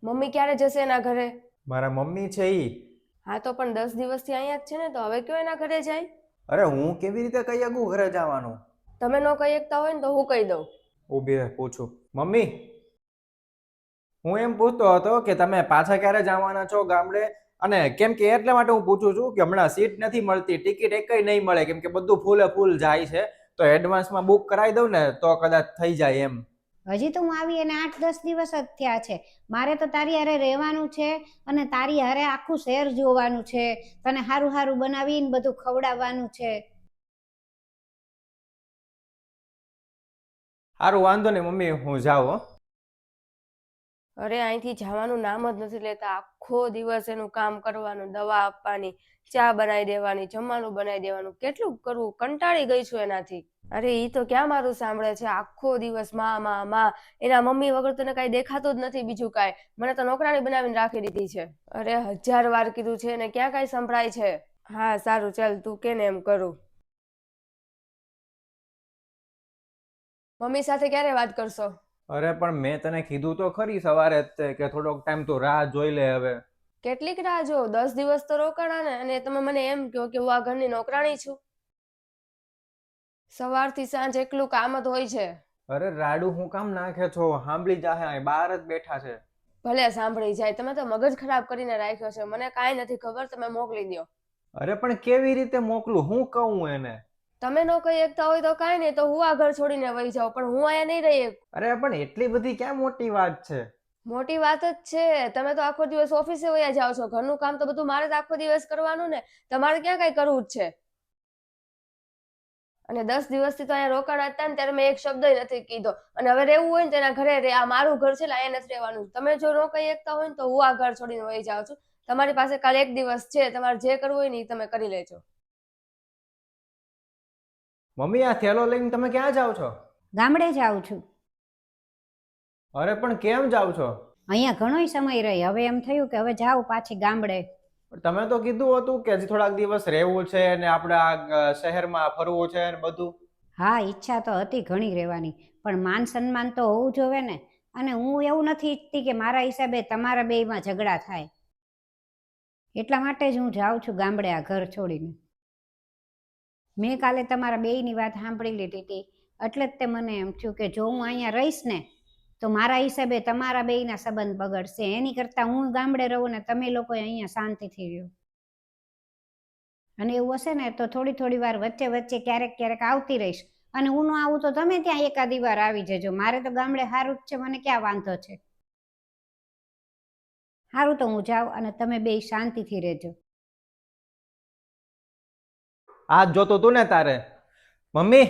Mummy ક્યારે જશે એના ઘરે? મારા મમ્મી છે ઈ. હા તો પણ 10 દિવસથી અહીંયા જ છે ને, તો હવે કયો એના ઘરે જાય? અરે હું કેવી રીતે કહી શકું ઘરે જવાનું? તમે ન કહી શકતા હોય ને તો હું કહી દઉં. ઊભી રહે પૂછું. મમ્મી, હું એમ પૂછતો હતો કે તમે પાછા ક્યારે જવાના છો ગામડે? અને કેમ કે એટલા માટે હું પૂછું છું કે હમણાં સીટ નથી મળતી, ટિકિટ એકય નહીં મળે, કેમ કે બધું ફૂલે ફૂલ જાય છે. તો એડવાન્સમાં બુક કરાવી દઉં ને તો કદાચ થઈ જાય એમ. હજી તો હું આવી એને 8-10 દિવસ જ થયા છે. મારે તો તારી હારે રહેવાનું છે અને તારી હારે આખું શહેર જોવાનું છે. તને હારું હારું બનાવીને બધું ખવડાવવાનું છે. સારું, વાંધો નહીં મમ્મી, હું જાઉં હો. અરે અહીંથી જવાનું નામ જ નથી લેતા. આખો દિવસ એનું કામ કરવાનું, દવા આપવાની, ચા બનાવી દેવાની, જમવાનું બનાવી દેવાનું, કેટલું કરવું, કંટાળી ગઈ છું એનાથી. અરે ઈ તો ક્યાં મારું સાંભળે છે, આખો દિવસ માં. એના મમ્મી વગર તને કાંઈ દેખાતું જ નથી બીજું કાંઈ. મને તો નોકરાણી બનાવીને રાખી દીધી છે. અરે 1000 વાર કીધું છે ને ક્યાં કાંઈ સંભળાય છે. હા સારું ચાલ, તું કે ને એમ કરું. મમ્મી સાથે ક્યારે વાત કરશો? અરે પણ મેં તને કીધું તો ખરી સવારે જ તે કે થોડોક ટાઈમ તો રાહ જોઈ લે હવે. કેટલીક રાહ જો, 10 દિવસ તો રોકાણા ને, અને તમે મને એમ કહો કે હું આ ઘરની નોકરાણી છું? સવારથી સાંજ એકલું કામ જ હોય છે. અરે રાડું હું કામ નાખે છો? સાંભળી જાહે, અહીં બહાર જ બેઠા છે. ભલે સાંભળી જાય, તમે તો મગજ ખરાબ કરીને રાખ્યો છે. મને કાંઈ નથી ખબર, તમે મોકલી દો. અરે પણ કેવી રીતે મોકલું? હું કહું એને? તમે ન કહી શકતા હોય તો કાંઈ નહીં, તો હું આ ઘર છોડીને વહી જાઉં, પણ હું અહીંયા નહીં રહી શકું. અરે પણ એટલી બધી ક્યાં મોટી વાત છે? મોટી વાત જ છે. તમે તો આખો દિવસ ઓફિસે વયા જાઓ છો, ઘરનું કામ તો બધું મારે જ આખો દિવસ કરવાનું ને, તમારે ક્યાં કાંઈ કરવું જ છે. અને 10 દિવસથી તો અહીંયા રોકાણા હતા ને, ત્યારે મેં એક શબ્દ નથી કીધો. અને હવે રહેવું હોય ને તો એના ઘરે રહે. આ મારું ઘર છે, અહીંયા નથી રહેવાનું. તમે જો ન કહી શકતા હોય ને તો હું આ ઘર છોડીને વહી જાઉં છું. તમારી પાસે કાલે 1 દિવસ છે, તમારે જે કરવું હોય ને એ તમે કરી લેજો. મમ્મી, આ થેલો લઈને તમે ક્યાં જાઓ છો? ગામડે જાઉં છું. અરે પણ કેમ જાઓ છો? અહીંયા ઘણોય સમય રહી, હવે એમ થયું કે હવે જાઉં પાછી ગામડે. તમે તો કીધું હતું કે હજી થોડાક દિવસ રહેવું છે ને આપણે આ શહેરમાં ફરવું છે ને બધું. હા, ઈચ્છા તો હતી ઘણી રહેવાની, પણ માન સન્માન તો હોવું જોવે ને. અને હું એવું નથી ઈચ્છતી કે મારા હિસાબે તમારા બેયમાં ઝઘડા થાય. એટલા માટે જ હું જાઉં છું ગામડે આ ઘર છોડીને. મેં કાલે તમારા બેયની વાત સાંભળી લીધી હતી, એટલે જ તે મને એમ થયું કે જો હું અહીંયા રહીશ ને તો મારા હિસાબે તમારા બેયના સંબંધ બગડશે. એની કરતાં હું ગામડે રહું ને તમે લોકો અહીંયા શાંતિથી રહો. અને એવું હશે ને તો થોડી થોડી વાર વચ્ચે વચ્ચે ક્યારેક ક્યારેક આવતી રહીશ. અને હું ન આવું તો તમે ત્યાં એકાદી વાર આવી જજો. મારે તો ગામડે સારું જ છે, મને ક્યાં વાંધો છે. સારું, તો હું જાઉં અને તમે બે શાંતિથી રહેજો. આ જ જોતું તું ને તારે? મમ્મી,